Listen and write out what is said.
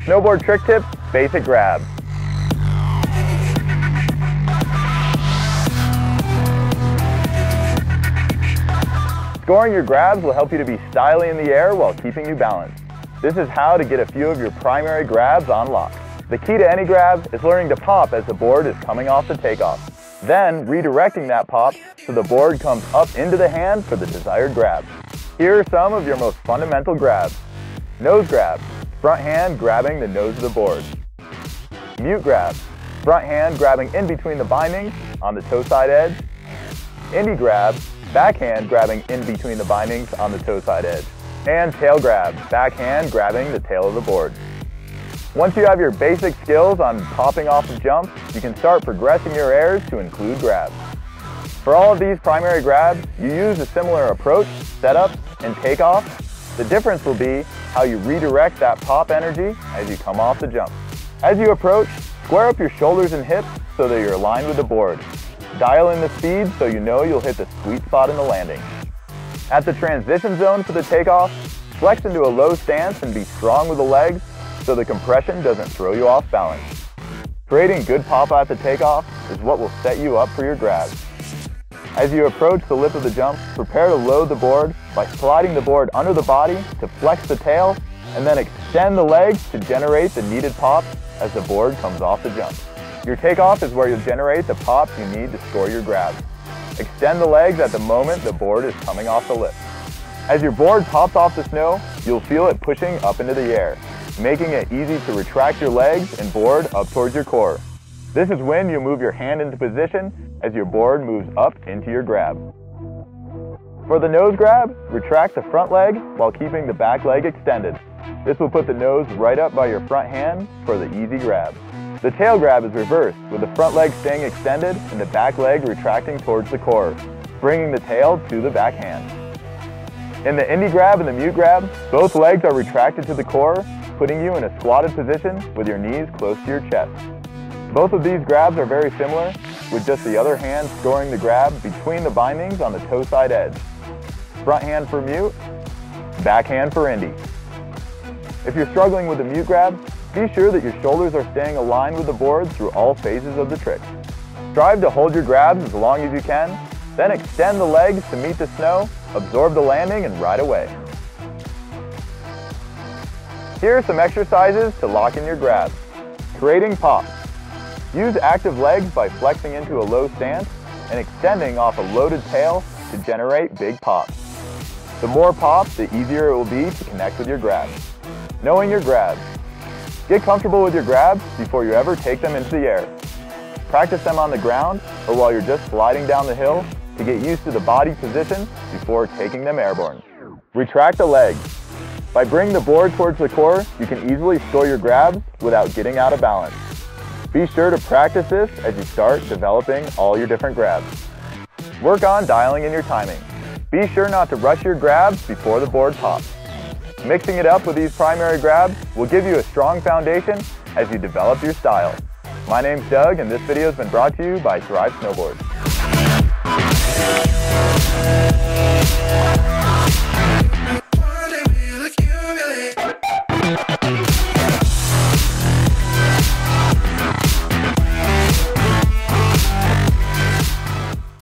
Snowboard trick tips, basic grabs. Scoring your grabs will help you to be stylish in the air while keeping you balanced. This is how to get a few of your primary grabs on lock. The key to any grab is learning to pop as the board is coming off the takeoff. Then redirecting that pop so the board comes up into the hand for the desired grab. Here are some of your most fundamental grabs. Nose grab, front hand grabbing the nose of the board. Mute grab, front hand grabbing in between the bindings on the toe side edge. Indy grab, backhand grabbing in between the bindings on the toe side edge. And tail grab, backhand grabbing the tail of the board. Once you have your basic skills on popping off of jumps, you can start progressing your airs to include grabs. For all of these primary grabs, you use a similar approach, setup, and takeoff. The difference will be how you redirect that pop energy as you come off the jump. As you approach, square up your shoulders and hips so that you're aligned with the board. Dial in the speed so you know you'll hit the sweet spot in the landing. At the transition zone for the takeoff, flex into a low stance and be strong with the legs so the compression doesn't throw you off balance. Creating good pop at the takeoff is what will set you up for your grabs. As you approach the lip of the jump, prepare to load the board by sliding the board under the body to flex the tail and then extend the legs to generate the needed pop as the board comes off the jump. Your takeoff is where you'll generate the pop you need to score your grabs. Extend the legs at the moment the board is coming off the lip. As your board pops off the snow, you'll feel it pushing up into the air, making it easy to retract your legs and board up towards your core. This is when you move your hand into position as your board moves up into your grab. For the nose grab, retract the front leg while keeping the back leg extended. This will put the nose right up by your front hand for the easy grab. The tail grab is reversed, with the front leg staying extended and the back leg retracting towards the core, bringing the tail to the back hand. In the Indy grab and the mute grab, both legs are retracted to the core, putting you in a squatted position with your knees close to your chest. Both of these grabs are very similar, with just the other hand scoring the grab between the bindings on the toe side edge. Front hand for mute, back hand for Indy. If you're struggling with the mute grab, be sure that your shoulders are staying aligned with the board through all phases of the trick. Strive to hold your grabs as long as you can, then extend the legs to meet the snow, absorb the landing, and ride away. Here are some exercises to lock in your grabs. Creating pops. Use active legs by flexing into a low stance and extending off a loaded tail to generate big pops. The more pop, the easier it will be to connect with your grabs. Knowing your grabs. Get comfortable with your grabs before you ever take them into the air. Practice them on the ground or while you're just sliding down the hill to get used to the body position before taking them airborne. Retract the legs. By bringing the board towards the core, you can easily score your grabs without getting out of balance. Be sure to practice this as you start developing all your different grabs. Work on dialing in your timing. Be sure not to rush your grabs before the board pops. Mixing it up with these primary grabs will give you a strong foundation as you develop your style. My name's Doug, and this video has been brought to you by Thrive Snowboards.